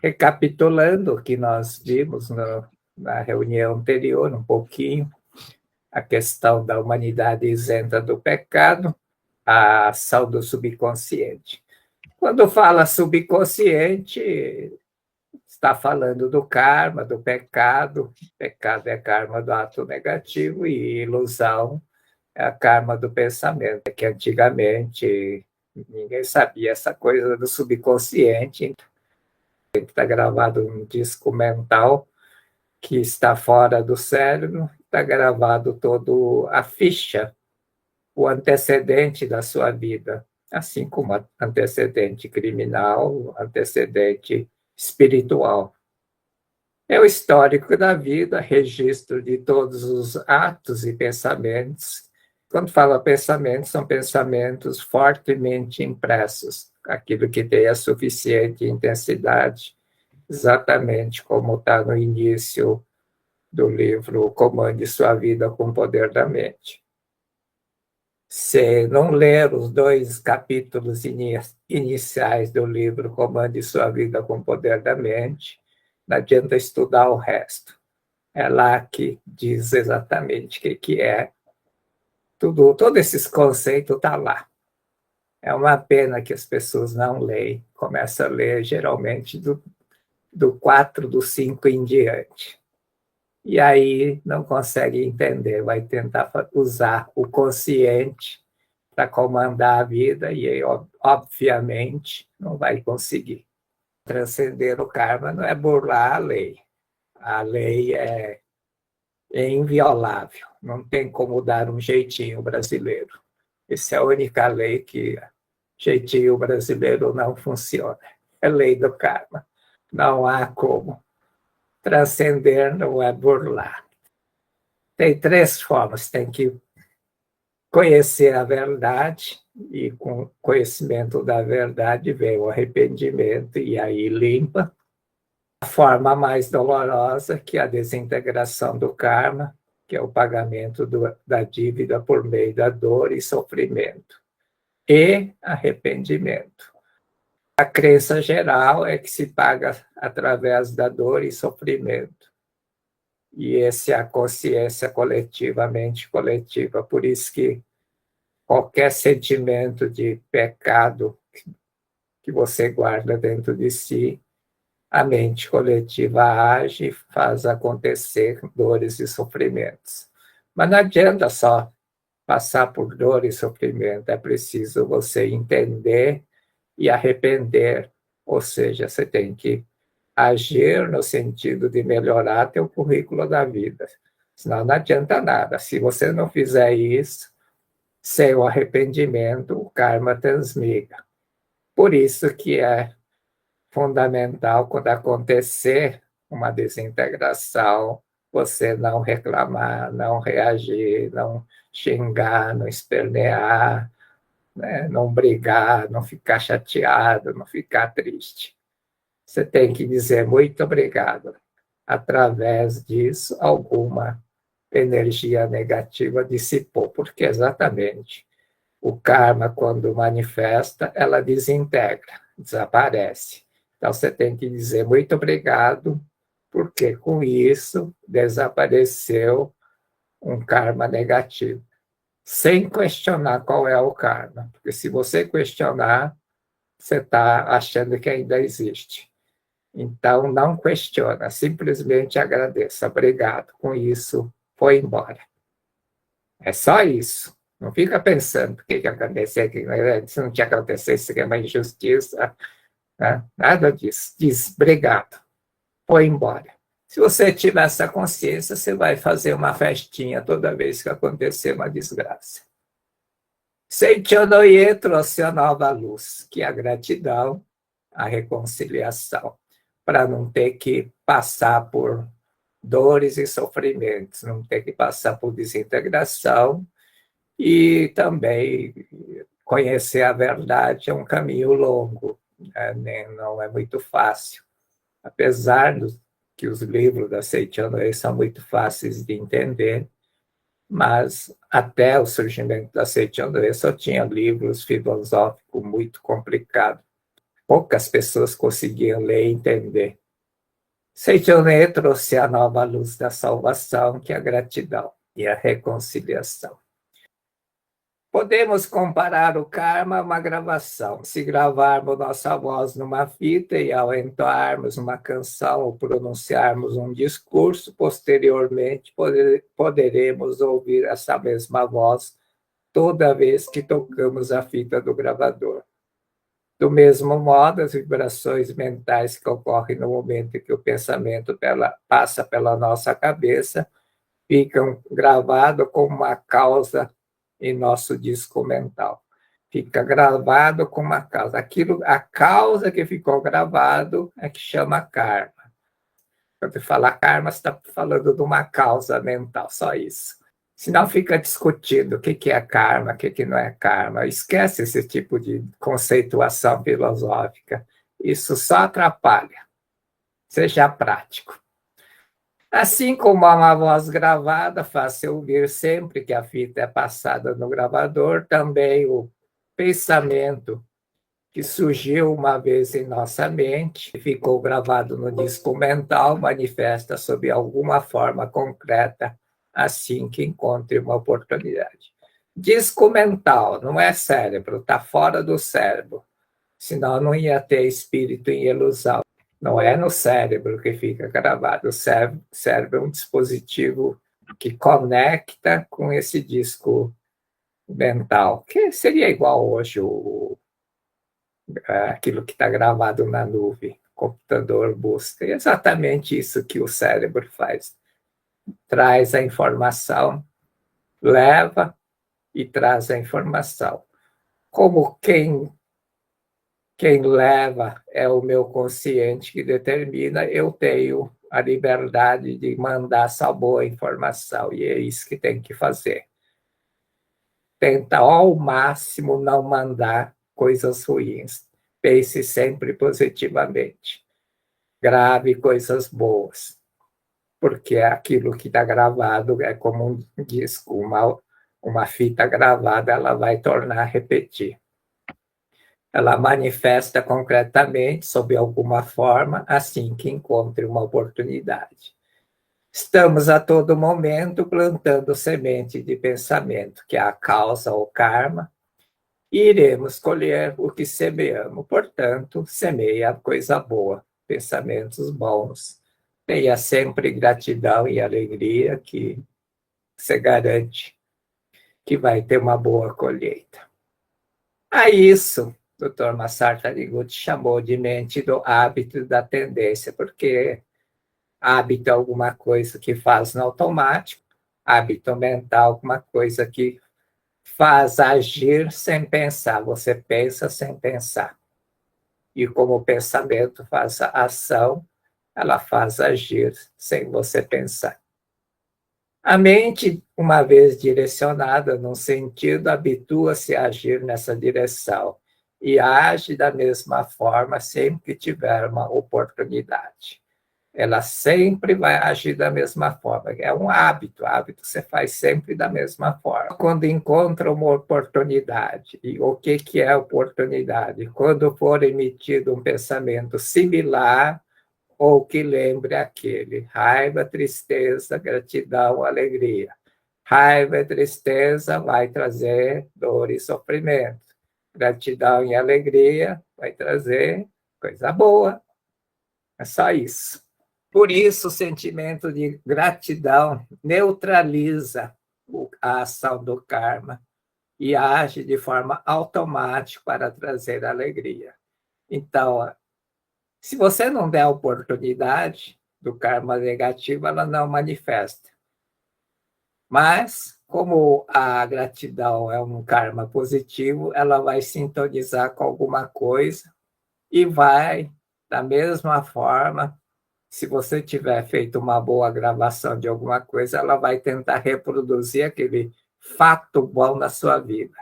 Recapitulando o que nós vimos na reunião anterior, um pouquinho, a questão da humanidade isenta do pecado, a ação do subconsciente. Quando fala subconsciente, está falando do karma, do pecado. Pecado é karma do ato negativo e ilusão é a karma do pensamento, que antigamente ninguém sabia essa coisa do subconsciente. Está gravado um disco mental que está fora do cérebro, está gravado todo a ficha, o antecedente da sua vida, assim como antecedente criminal, antecedente espiritual. É o histórico da vida, registro de todos os atos e pensamentos. Quando fala pensamentos, são pensamentos fortemente impressos, aquilo que tem a suficiente intensidade, exatamente como está no início do livro Comande Sua Vida com o Poder da Mente. Se não ler os 2 capítulos iniciais do livro Comande Sua Vida com o Poder da Mente, não adianta estudar o resto. É lá que diz exatamente o que é. Todos esses conceitos estão lá. É uma pena que as pessoas não leem. Começa a ler, geralmente, do 4, do 5 em diante. E aí não consegue entender, vai tentar usar o consciente para comandar a vida e aí, obviamente, não vai conseguir. Transcender o karma não é burlar a lei. A lei é inviolável, não tem como dar um jeitinho brasileiro. Essa é a única lei que jeitinho brasileiro não funciona. É lei do karma. Não há como. Transcender não é burlar. Tem 3 formas. Tem que conhecer a verdade, e com o conhecimento da verdade vem o arrependimento, e aí limpa. A forma mais dolorosa, que é a desintegração do karma, que é o pagamento da dívida por meio da dor e sofrimento. E arrependimento. A crença geral é que se paga através da dor e sofrimento. E essa é a consciência coletivamente coletiva. Por isso que qualquer sentimento de pecado que você guarda dentro de si, a mente coletiva age e faz acontecer dores e sofrimentos. Mas não adianta só passar por dor e sofrimento, é preciso você entender e arrepender, ou seja, você tem que agir no sentido de melhorar teu currículo da vida, senão não adianta nada. Se você não fizer isso, sem o arrependimento, o karma transmigra. Por isso que é fundamental, quando acontecer uma desintegração, você não reclamar, não reagir, não xingar, não espernear, né? Não brigar, não ficar chateado, não ficar triste. Você tem que dizer muito obrigado. Através disso, alguma energia negativa dissipou, porque exatamente o karma, quando manifesta, ela desintegra, desaparece. Então, você tem que dizer muito obrigado, porque com isso desapareceu um karma negativo, sem questionar qual é o karma. Porque se você questionar, você está achando que ainda existe. Então, não questiona, simplesmente agradeça. Obrigado, com isso, foi embora. É só isso. Não fica pensando o que aconteceu, se não tinha acontecido, seria uma injustiça. Né? Nada disso. Diz obrigado, foi embora. Se você tiver essa consciência, você vai fazer uma festinha toda vez que acontecer uma desgraça. Seichonoye trouxe a nova luz, que é a gratidão, a reconciliação, para não ter que passar por dores e sofrimentos, não ter que passar por desintegração, e também conhecer a verdade é um caminho longo, né? Não é muito fácil. Apesar que os livros da Seichonoye são muito fáceis de entender, mas até o surgimento da Seichonoye só tinha livros filosóficos muito complicados. poucas pessoas conseguiam ler e entender. Sejonê trouxe a nova luz da salvação, que é a gratidão e a reconciliação. Podemos comparar o karma a uma gravação. Se gravarmos nossa voz numa fita e ao entoarmos uma canção ou pronunciarmos um discurso, posteriormente poderemos ouvir essa mesma voz toda vez que tocamos a fita do gravador. Do mesmo modo, as vibrações mentais que ocorrem no momento em que o pensamento passa pela nossa cabeça ficam gravadas como uma causa em nosso disco mental. Fica gravado com uma causa. A causa que ficou gravado é que chama karma. Quando você fala karma, você está falando de uma causa mental, só isso. Senão fica discutindo o que é karma, o que não é karma. Esquece esse tipo de conceituação filosófica. Isso só atrapalha. Seja prático. Assim como uma voz gravada faz-se ouvir sempre que a fita é passada no gravador, também o pensamento que surgiu uma vez em nossa mente e ficou gravado no disco mental manifesta sob alguma forma concreta assim que encontre uma oportunidade. Disco mental não é cérebro, está fora do cérebro, senão não ia ter espírito em ilusão. Não é no cérebro que fica gravado. O cérebro é um dispositivo que conecta com esse disco mental, que seria igual hoje aquilo que está gravado na nuvem. O computador busca. É exatamente isso que o cérebro faz. Traz a informação, leva e traz a informação. Como quem leva é o meu consciente que determina, eu tenho a liberdade de mandar essa boa informação, e é isso que tem que fazer. Tenta ao máximo não mandar coisas ruins. Pense sempre positivamente. Grave coisas boas, porque aquilo que está gravado é como um disco, uma fita gravada, ela vai tornar a repetir. Ela manifesta concretamente, sob alguma forma, assim que encontre uma oportunidade. Estamos a todo momento plantando semente de pensamento, que é a causa ou karma, e iremos colher o que semeamos. Portanto, semeia coisa boa, pensamentos bons. Tenha sempre gratidão e alegria, que você garante que vai ter uma boa colheita. A isso, o Dr. Massaro Taniguchi chamou de mente do hábito e da tendência, porque hábito é alguma coisa que faz no automático, hábito mental, alguma coisa que faz agir sem pensar. Você pensa sem pensar. E como o pensamento faz a ação, ela faz agir sem você pensar. A mente, uma vez direcionada num sentido, habitua-se a agir nessa direção e age da mesma forma sempre que tiver uma oportunidade. Ela sempre vai agir da mesma forma. É um hábito você faz sempre da mesma forma. Quando encontra uma oportunidade, e o que é oportunidade? Quando for emitido um pensamento similar ou que lembre aquele. Raiva, tristeza, gratidão, alegria. Raiva e tristeza vai trazer dor e sofrimento. Gratidão e alegria vai trazer coisa boa. É só isso. Por isso, o sentimento de gratidão neutraliza a ação do karma e age de forma automática para trazer alegria. Então, se você não der a oportunidade do karma negativo, ela não manifesta. Mas, como a gratidão é um karma positivo, ela vai sintonizar com alguma coisa e vai, da mesma forma, se você tiver feito uma boa gravação de alguma coisa, ela vai tentar reproduzir aquele fato bom na sua vida.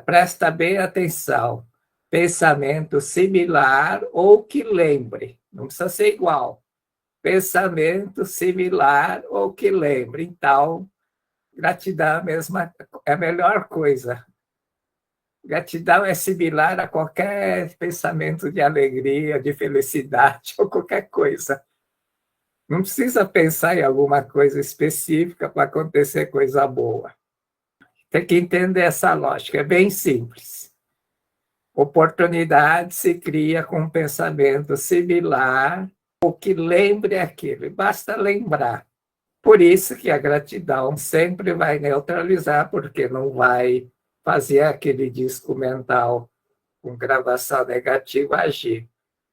Presta bem atenção. Pensamento similar ou que lembre. Não precisa ser igual. Pensamento similar ou que lembre. Então, gratidão é a melhor coisa. Gratidão é similar a qualquer pensamento de alegria, de felicidade ou qualquer coisa. Não precisa pensar em alguma coisa específica para acontecer coisa boa. Tem que entender essa lógica, é bem simples. Oportunidade se cria com um pensamento similar ou que lembre aquilo, basta lembrar. Por isso que a gratidão sempre vai neutralizar, porque não vai fazer aquele disco mental com gravação negativa agir.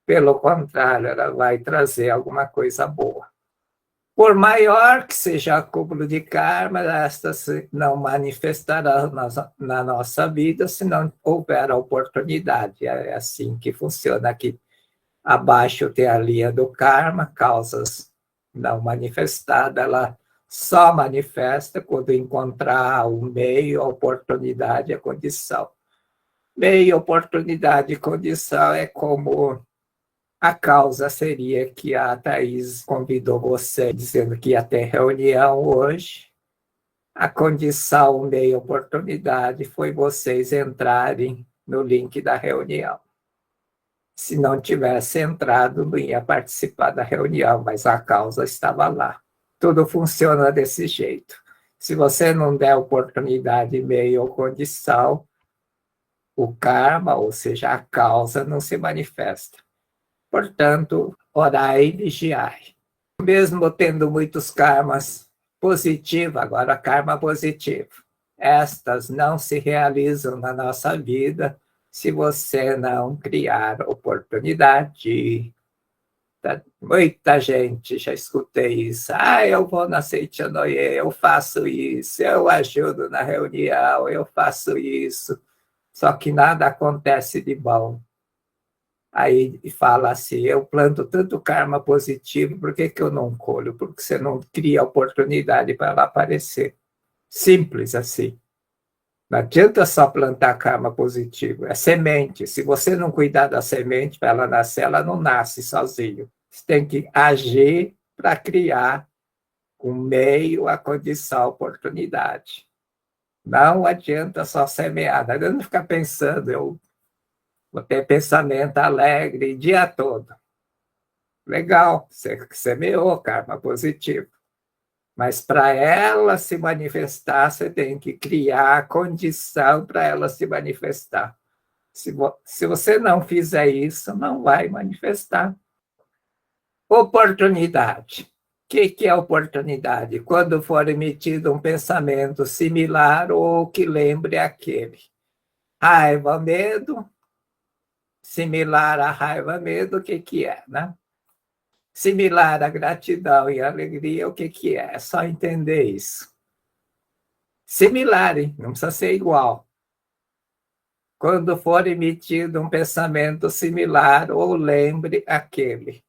Pelo contrário, ela vai trazer alguma coisa boa. Por maior que seja o acúmulo de karma, esta se não manifestará na nossa vida se não houver a oportunidade. É assim que funciona aqui. Abaixo tem a linha do karma, causas não manifestadas, ela só manifesta quando encontrar o meio, a oportunidade, a condição. Meio, oportunidade e condição é como a causa seria que a Thaís convidou você dizendo que ia ter reunião hoje. A condição, meio, oportunidade foi vocês entrarem no link da reunião. Se não tivesse entrado, não ia participar da reunião, mas a causa estava lá. Tudo funciona desse jeito. Se você não der oportunidade, meio ou condição, o karma, ou seja, a causa, não se manifesta. Portanto, orai e vigiai. Mesmo tendo muitos karmas positivos, agora karma positivo, estas não se realizam na nossa vida se você não criar oportunidade. Muita gente, já escutei isso. Eu vou na Seitianoye, eu faço isso, eu ajudo na reunião, eu faço isso. Só que nada acontece de bom. Aí fala assim, eu planto tanto karma positivo, por que eu não colho? Porque você não cria oportunidade para ela aparecer. Simples assim. Não adianta só plantar karma positivo, é semente. Se você não cuidar da semente para ela nascer, ela não nasce sozinho. Você tem que agir para criar o meio, a condição, a oportunidade. Não adianta só semear, não adianta ficar pensando, eu vou ter pensamento alegre o dia todo. Legal, você semeou karma positivo. Mas para ela se manifestar, você tem que criar a condição para ela se manifestar. Se você não fizer isso, não vai manifestar. Oportunidade. O que é oportunidade? Quando for emitido um pensamento similar ou que lembre aquele. Raiva, medo, similar a raiva, medo, o que é, né? Similar a gratidão e alegria, o que é? É só entender isso. Similar, hein? Não precisa ser igual. Quando for emitido um pensamento similar ou lembre aquele.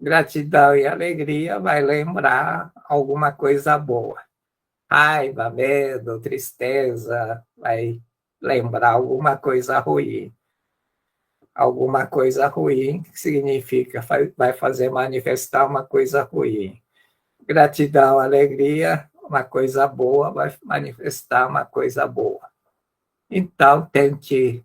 Gratidão e alegria vai lembrar alguma coisa boa. Raiva, medo, tristeza, vai lembrar alguma coisa ruim. Alguma coisa ruim significa, vai fazer manifestar uma coisa ruim. Gratidão, alegria, uma coisa boa, vai manifestar uma coisa boa. Então, tente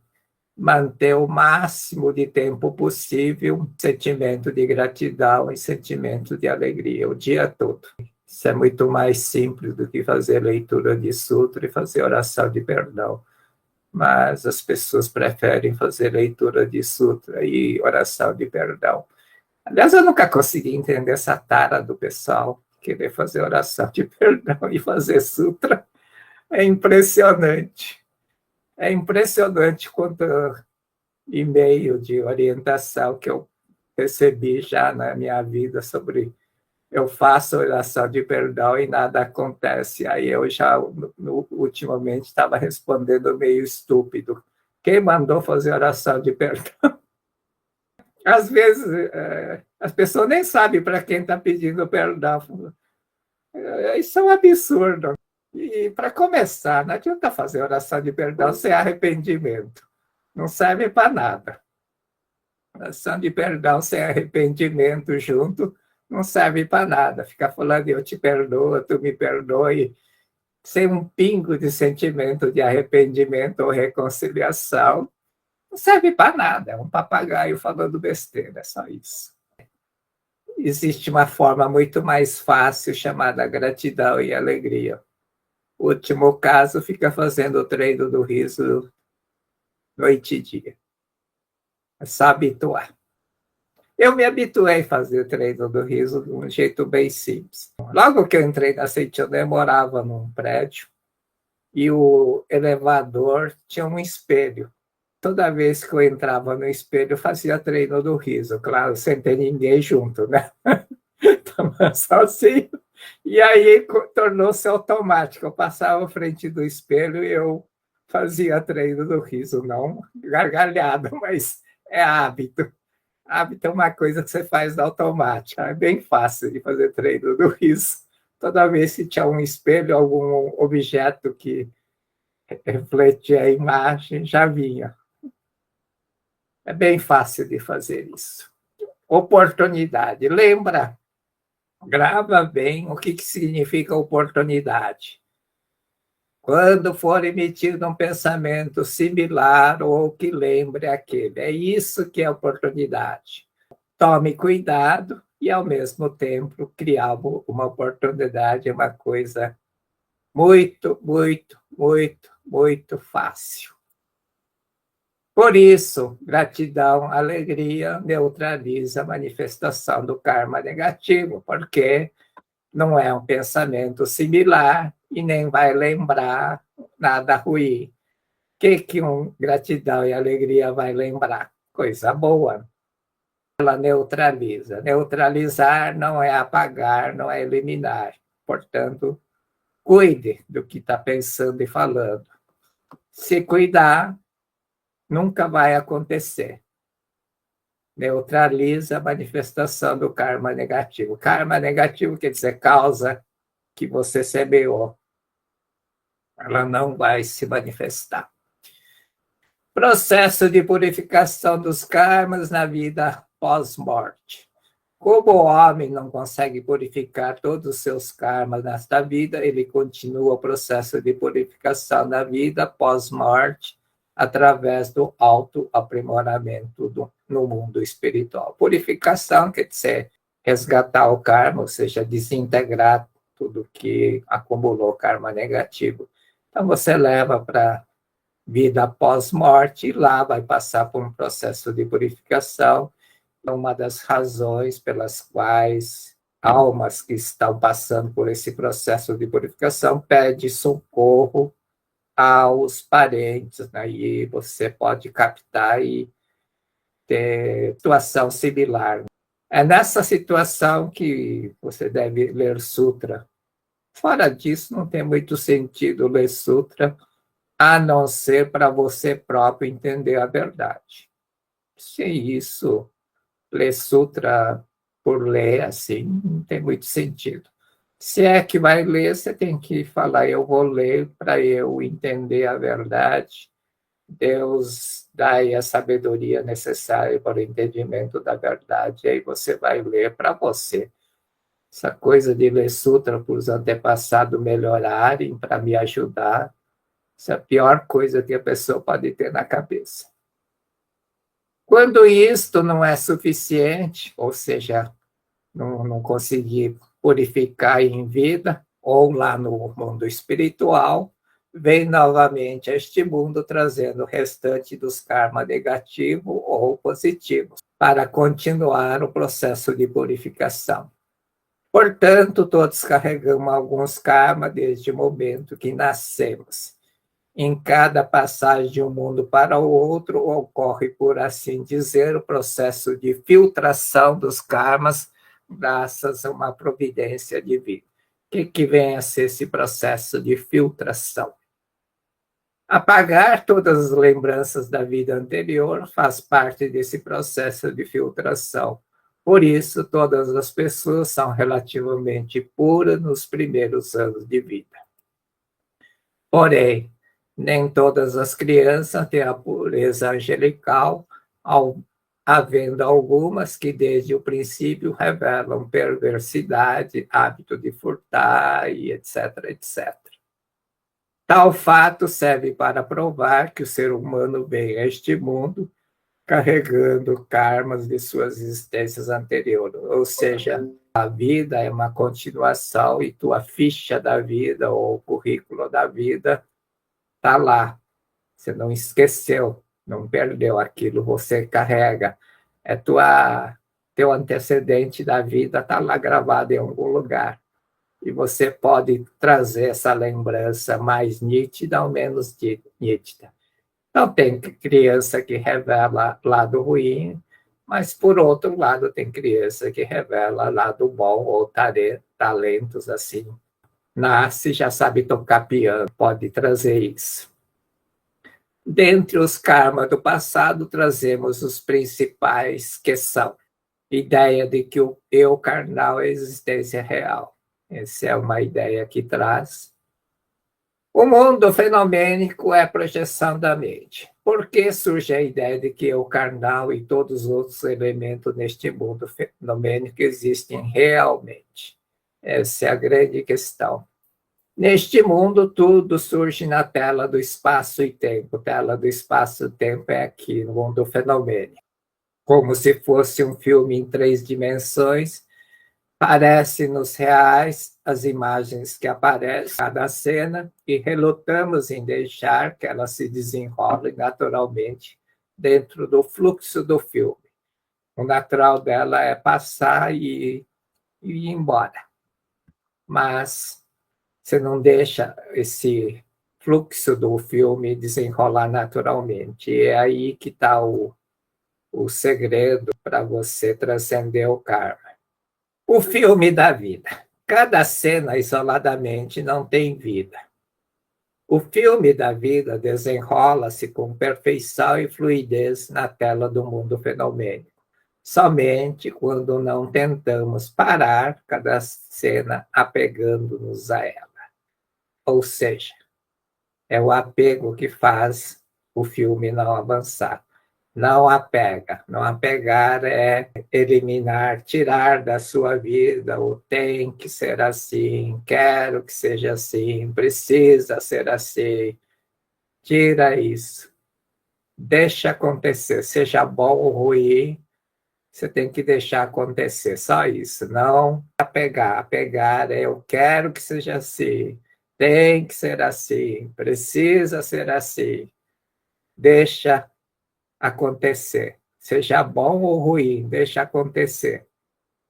manter o máximo de tempo possível sentimento de gratidão e sentimento de alegria o dia todo. Isso é muito mais simples do que fazer leitura de sutra e fazer oração de perdão. Mas as pessoas preferem fazer leitura de sutra e oração de perdão. Aliás, eu nunca consegui entender essa tara do pessoal querer fazer oração de perdão e fazer sutra. É impressionante. É impressionante quanto e-mail de orientação que eu recebi já na minha vida sobre eu faço oração de perdão e nada acontece. Aí eu já, ultimamente, estava respondendo meio estúpido. Quem mandou fazer oração de perdão? Às vezes, as pessoas nem sabem para quem está pedindo perdão. Isso é um absurdo. E, para começar, não adianta fazer oração de perdão sem arrependimento. Não serve para nada. Oração de perdão sem arrependimento junto não serve para nada. Ficar falando eu te perdoo, tu me perdoe, sem um pingo de sentimento de arrependimento ou reconciliação, não serve para nada, é um papagaio falando besteira, é só isso. Existe uma forma muito mais fácil chamada gratidão e alegria. O último caso fica fazendo o treino do riso noite e dia. É só habituar. Eu me habituei a fazer o treino do riso de um jeito bem simples. Logo que eu entrei na Sentinela, eu morava num prédio e o elevador tinha um espelho. Toda vez que eu entrava no espelho, eu fazia treino do riso. Claro, sem ter ninguém junto, né? Estava sozinho. E aí tornou-se automático. Eu passava à frente do espelho e eu fazia treino do riso. Não gargalhada, mas é hábito. Hábito é uma coisa que você faz automática. É bem fácil de fazer treino do riso. Toda vez que tinha um espelho, algum objeto que refletia a imagem, já vinha. É bem fácil de fazer isso. Oportunidade. Lembra? Grava bem o que significa oportunidade. Quando for emitido um pensamento similar ou que lembre aquele. É isso que é oportunidade. Tome cuidado e, ao mesmo tempo, criar uma oportunidade, uma coisa muito, muito, muito, muito fácil. Por isso, gratidão, alegria neutraliza a manifestação do karma negativo, porque não é um pensamento similar e nem vai lembrar nada ruim. O que gratidão e alegria vai lembrar? Coisa boa. Ela neutraliza. Neutralizar não é apagar, não é eliminar. Portanto, cuide do que está pensando e falando. Se cuidar, nunca vai acontecer. Neutraliza a manifestação do karma negativo. Karma negativo quer dizer causa que você semeou. Ela não vai se manifestar. Processo de purificação dos karmas na vida pós-morte. Como o homem não consegue purificar todos os seus karmas nesta vida, ele continua o processo de purificação da vida pós-morte através do autoaprimoramento no mundo espiritual. Purificação quer dizer resgatar o karma, ou seja, desintegrar tudo que acumulou karma negativo. Então, você leva para vida pós-morte e lá vai passar por um processo de purificação. Uma das razões pelas quais almas que estão passando por esse processo de purificação pedem socorro aos parentes, né? E você pode captar e ter situação similar. É nessa situação que você deve ler sutra. Fora disso, não tem muito sentido ler sutra, a não ser para você próprio entender a verdade. Sem isso, ler sutra por ler, assim, não tem muito sentido. Se é que vai ler, você tem que falar, eu vou ler para eu entender a verdade. Deus dá aí a sabedoria necessária para o entendimento da verdade, e aí você vai ler para você. Essa coisa de ler sutra para os antepassados melhorarem, para me ajudar, essa é a pior coisa que a pessoa pode ter na cabeça. Quando isto não é suficiente, ou seja, não conseguir purificar em vida, ou lá no mundo espiritual, vem novamente a este mundo trazendo o restante dos karma negativo ou positivos, para continuar o processo de purificação. Portanto, todos carregamos alguns karma desde o momento que nascemos. Em cada passagem de um mundo para o outro, ocorre, por assim dizer, o processo de filtração dos karmas, graças a uma providência divina. O que vem a ser esse processo de filtração? Apagar todas as lembranças da vida anterior faz parte desse processo de filtração. Por isso, todas as pessoas são relativamente puras nos primeiros anos de vida. Porém, nem todas as crianças têm a pureza angelical, havendo algumas que desde o princípio revelam perversidade, hábito de furtar e etc, etc. Tal fato serve para provar que o ser humano vem a este mundo carregando karmas de suas existências anteriores, ou seja, a vida é uma continuação e tua ficha da vida ou o currículo da vida está lá. Você não esqueceu, não perdeu aquilo, você carrega. É teu antecedente da vida está lá gravado em algum lugar. E você pode trazer essa lembrança mais nítida ou menos nítida. Então, tem criança que revela lado ruim, mas, por outro lado, tem criança que revela lado bom ou talentos assim. Nasce, já sabe tocar piano, pode trazer isso. Dentre os karmas do passado, trazemos os principais, que são ideia de que o eu carnal é a existência real. Essa é uma ideia que traz. O mundo fenomênico é a projeção da mente. Por que surge a ideia de que o carnal e todos os outros elementos neste mundo fenomênico existem realmente? Essa é a grande questão. Neste mundo, tudo surge na tela do espaço e tempo. Tela do espaço e tempo é aqui, no mundo fenomênico. Como se fosse um filme em 3 dimensões, parece-nos reais as imagens que aparecem em cada cena e relutamos em deixar que elas se desenrolem naturalmente dentro do fluxo do filme. O natural dela é passar e ir embora. Mas você não deixa esse fluxo do filme desenrolar naturalmente. E é aí que está o segredo para você transcender o karma. O filme da vida. Cada cena isoladamente não tem vida. O filme da vida desenrola-se com perfeição e fluidez na tela do mundo fenomênico. Somente quando não tentamos parar cada cena apegando-nos a ela. Ou seja, é o apego que faz o filme não avançar. Não apega. Não apegar é eliminar, tirar da sua vida o tem que ser assim, quero que seja assim, precisa ser assim. Tira isso. Deixa acontecer, seja bom ou ruim, você tem que deixar acontecer, só isso. Não apegar. Apegar é eu quero que seja assim, tem que ser assim, precisa ser assim. Deixa acontecer. Seja bom ou ruim, deixa acontecer.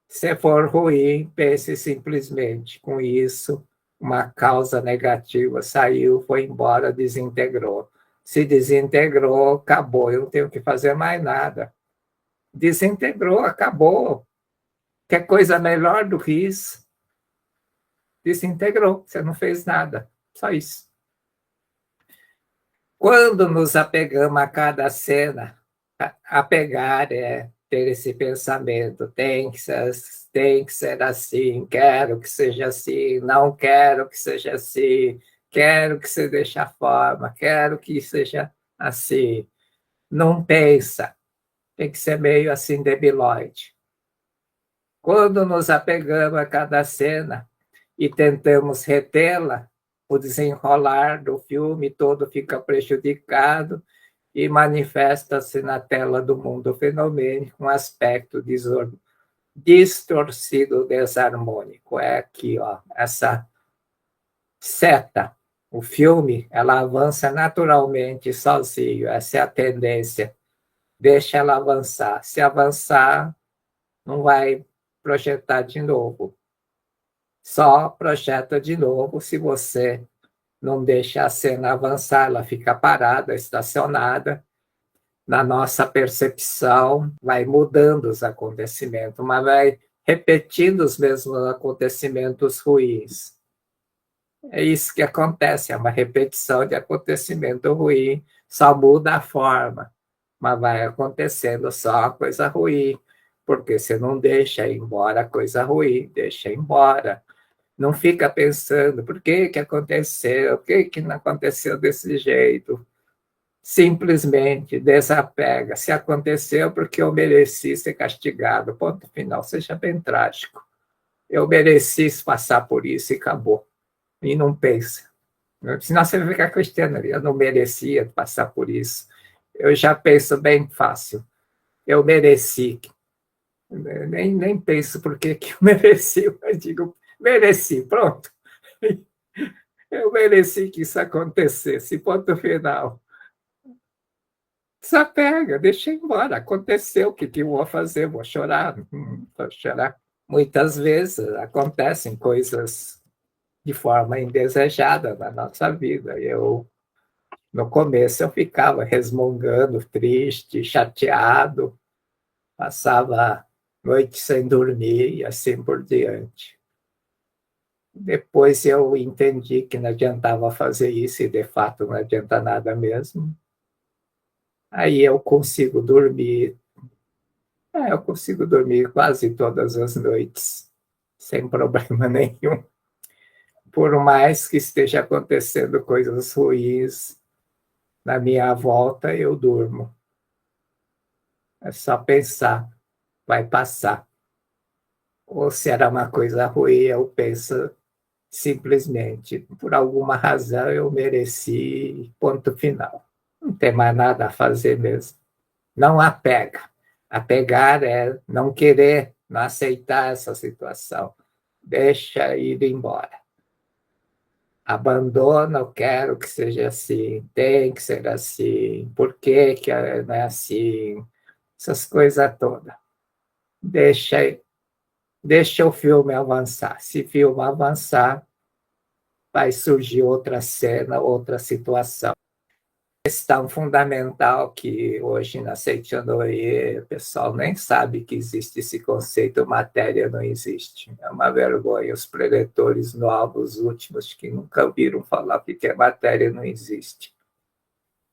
Se for ruim, pense simplesmente com isso, uma causa negativa saiu, foi embora, desintegrou. Se desintegrou, acabou, eu não tenho que fazer mais nada. Desintegrou, acabou. Quer coisa melhor do que isso? Desintegrou, você não fez nada, só isso. Quando nos apegamos a cada cena, apegar é ter esse pensamento, tem que ser assim, quero que seja assim, não quero que seja assim, quero que você deixe a forma, quero que seja assim. Não pensa, tem que ser meio assim debilóide. Quando nos apegamos a cada cena e tentamos retê-la, o desenrolar do filme todo fica prejudicado e manifesta-se na tela do mundo fenomênico um aspecto distorcido, desarmônico. É aqui, ó, essa seta. O filme, ela avança naturalmente sozinho, essa é a tendência. Deixa ela avançar. Se avançar, não vai projetar de novo. Só projeta de novo se você não deixa a cena avançar, ela fica parada, estacionada. Na nossa percepção, vai mudando os acontecimentos, mas vai repetindo os mesmos acontecimentos ruins. É isso que acontece, é uma repetição de acontecimento ruim, só muda a forma, mas vai acontecendo só a coisa ruim, porque você não deixa ir embora a coisa ruim, deixa ir embora. Não fica pensando por que aconteceu, por que não aconteceu desse jeito. Simplesmente desapega. Se aconteceu porque eu mereci ser castigado, ponto final, seja bem trágico. Eu mereci passar por isso e acabou. E não pensa. Senão você fica questionando, eu não merecia passar por isso. Eu já penso bem fácil, eu mereci. Nem penso por que eu mereci, mas digo, mereci, pronto. Eu mereci que isso acontecesse, ponto final. Desapega, deixa embora. Aconteceu, o que eu vou fazer? Vou chorar? Vou chorar. Muitas vezes acontecem coisas de forma indesejada na nossa vida. No começo, eu ficava resmungando, triste, chateado, passava noite sem dormir e assim por diante. Depois eu entendi que não adiantava fazer isso e, de fato, não adianta nada mesmo. Aí eu consigo dormir. Eu consigo dormir quase todas as noites, sem problema nenhum. Por mais que esteja acontecendo coisas ruins na minha volta, eu durmo. É só pensar, vai passar. Ou se era uma coisa ruim, eu penso simplesmente, por alguma razão eu mereci, ponto final. Não tem mais nada a fazer mesmo. Não apega. Apegar é não querer, não aceitar essa situação. Deixa ir embora. Abandona, eu quero que seja assim, tem que ser assim, por que não é assim? Essas coisas todas. Deixa, deixa o filme avançar. Se o filme avançar, vai surgir outra cena, outra situação. Questão fundamental que hoje na Seitianoye o pessoal nem sabe que existe esse conceito, matéria não existe. É uma vergonha. Os preletores novos, últimos, que nunca ouviram falar que matéria não existe.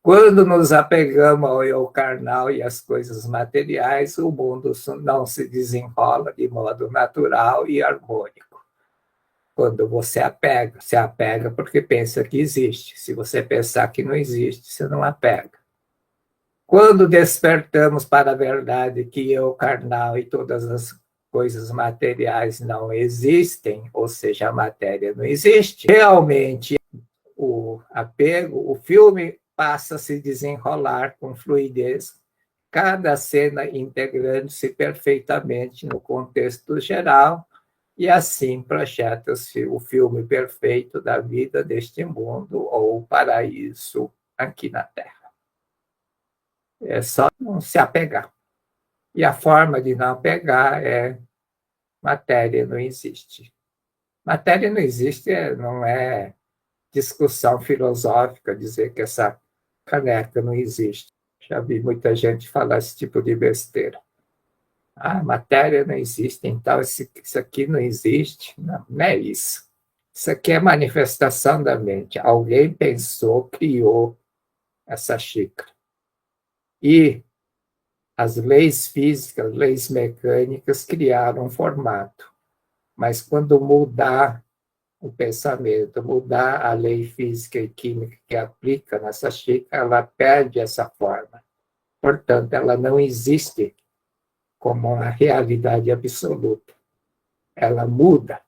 Quando nos apegamos ao eu carnal e às coisas materiais, o mundo não se desenrola de modo natural e harmônico. Quando você apega, se apega porque pensa que existe. Se você pensar que não existe, você não apega. Quando despertamos para a verdade que eu, carnal e todas as coisas materiais não existem, ou seja, a matéria não existe, realmente o apego, o filme passa a se desenrolar com fluidez, cada cena integrando-se perfeitamente no contexto geral, e assim projeta-se o filme perfeito da vida deste mundo ou o paraíso aqui na Terra. É só não se apegar. E a forma de não apegar é matéria não existe. Matéria não existe, não é discussão filosófica dizer que essa caneca não existe. Já vi muita gente falar esse tipo de besteira. Matéria não existe, então isso aqui não existe. Não, não é isso. Isso aqui é manifestação da mente. Alguém pensou, criou essa xícara. E as leis físicas, leis mecânicas criaram um formato. Mas quando mudar o pensamento, mudar a lei física e química que aplica nessa xícara, ela perde essa forma. Portanto, ela não existe como uma realidade absoluta. Ela muda.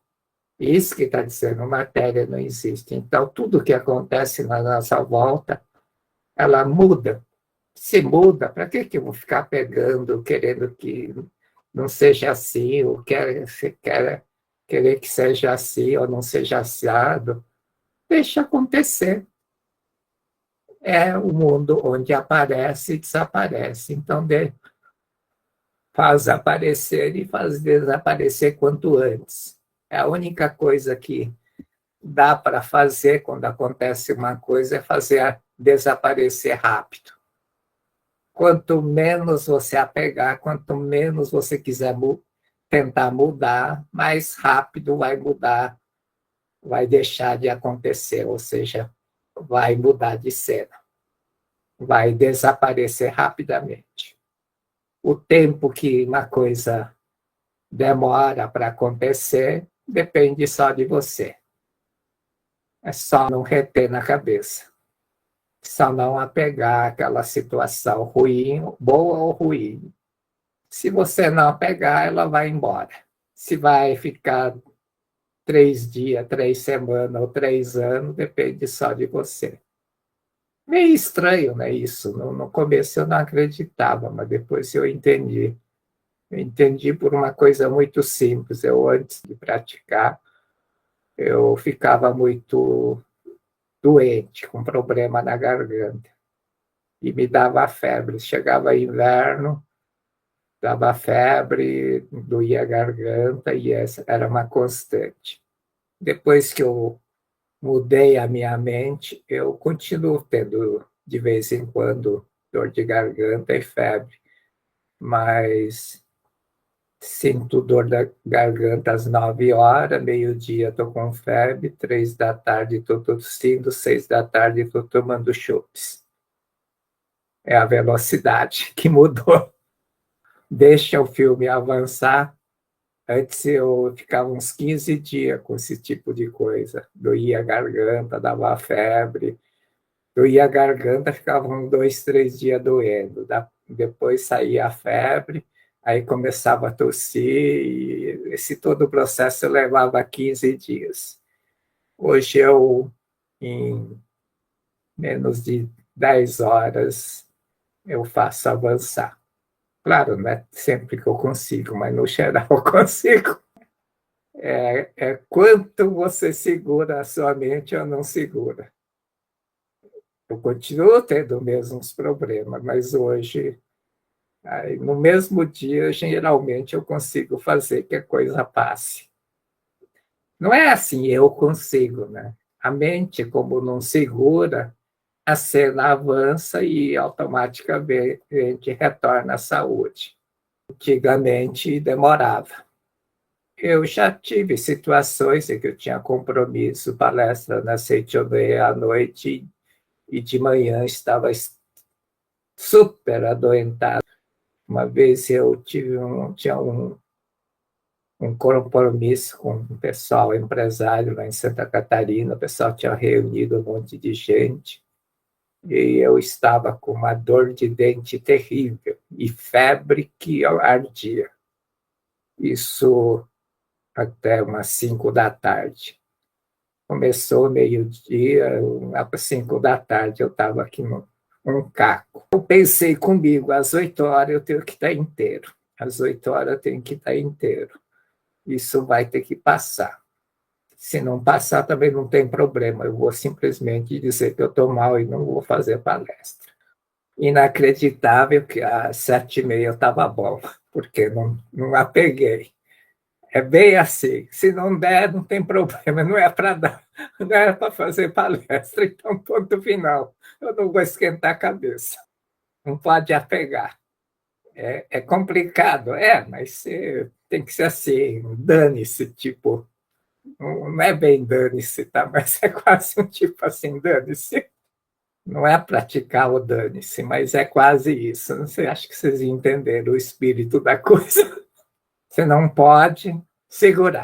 Isso que está dizendo, matéria não existe. Então, tudo que acontece na nossa volta, ela muda. Se muda, para que eu vou ficar pegando, querendo que não seja assim, ou querer que seja assim, ou não seja assado? Deixa acontecer. É o mundo onde aparece e desaparece. Então, faz aparecer e faz desaparecer quanto antes. É a única coisa que dá para fazer quando acontece uma coisa é fazer desaparecer rápido. Quanto menos você apegar, quanto menos você quiser tentar mudar, mais rápido vai mudar, vai deixar de acontecer, ou seja, vai mudar de cena, vai desaparecer rapidamente. O tempo que uma coisa demora para acontecer depende só de você. É só não reter na cabeça. Só não apegar àquela situação ruim, boa ou ruim. Se você não apegar, ela vai embora. Se vai ficar 3 dias, 3 semanas ou 3 anos, depende só de você. Meio estranho, né, isso. No começo eu não acreditava, mas depois eu entendi. Eu entendi por uma coisa muito simples. Eu, antes de praticar, eu ficava muito doente, com problema na garganta, e me dava febre. Chegava inverno, dava febre, doía a garganta, e essa era uma constante. Depois que eu mudei a minha mente, eu continuo tendo, de vez em quando, dor de garganta e febre, mas sinto dor da garganta às 9 horas, meio-dia estou com febre, 3 da tarde estou tossindo, 6 da tarde estou tomando chupes. É a velocidade que mudou. Deixa o filme avançar. Antes eu ficava uns 15 dias com esse tipo de coisa. Doía a garganta, dava febre. Doía a garganta, ficava uns 2, 3 dias doendo. Depois saía a febre, aí começava a tossir, e esse todo o processo levava 15 dias. Hoje eu, em menos de 10 horas, eu faço avançar. Claro, não é sempre que eu consigo, mas no geral eu consigo. É quanto você segura a sua mente ou não segura. Eu continuo tendo os mesmos problemas, mas hoje, aí, no mesmo dia, geralmente eu consigo fazer que a coisa passe. Não é assim, eu consigo, né? A mente, como não segura, a cena avança e automaticamente retorna à saúde. Antigamente demorava. Eu já tive situações em que eu tinha compromisso, palestra na 7h30 à noite, e de manhã estava super adoentado. Uma vez eu tinha um compromisso com um pessoal empresário lá em Santa Catarina, o pessoal tinha reunido um monte de gente, e eu estava com uma dor de dente terrível e febre que ardia. Isso até umas 5 da tarde. Começou meio-dia, às 5 da tarde eu estava aqui num caco. Eu pensei comigo, às 8 horas eu tenho que estar inteiro. Às 8 horas eu tenho que estar inteiro. Isso vai ter que passar. Se não passar, também não tem problema. Eu vou simplesmente dizer que eu estou mal e não vou fazer palestra. Inacreditável que às 7h30 eu estava bom, porque não apeguei. É bem assim. Se não der, não tem problema. Não é para dar, não é para fazer palestra. Então, ponto final. Eu não vou esquentar a cabeça. Não pode apegar. É complicado, mas tem que ser assim, dane-se, tipo, não é bem dane-se, tá? Mas é quase um tipo assim, dane-se. Não é praticar o dane-se, mas é quase isso. Não sei, acho que vocês entenderam o espírito da coisa. Você não pode segurar.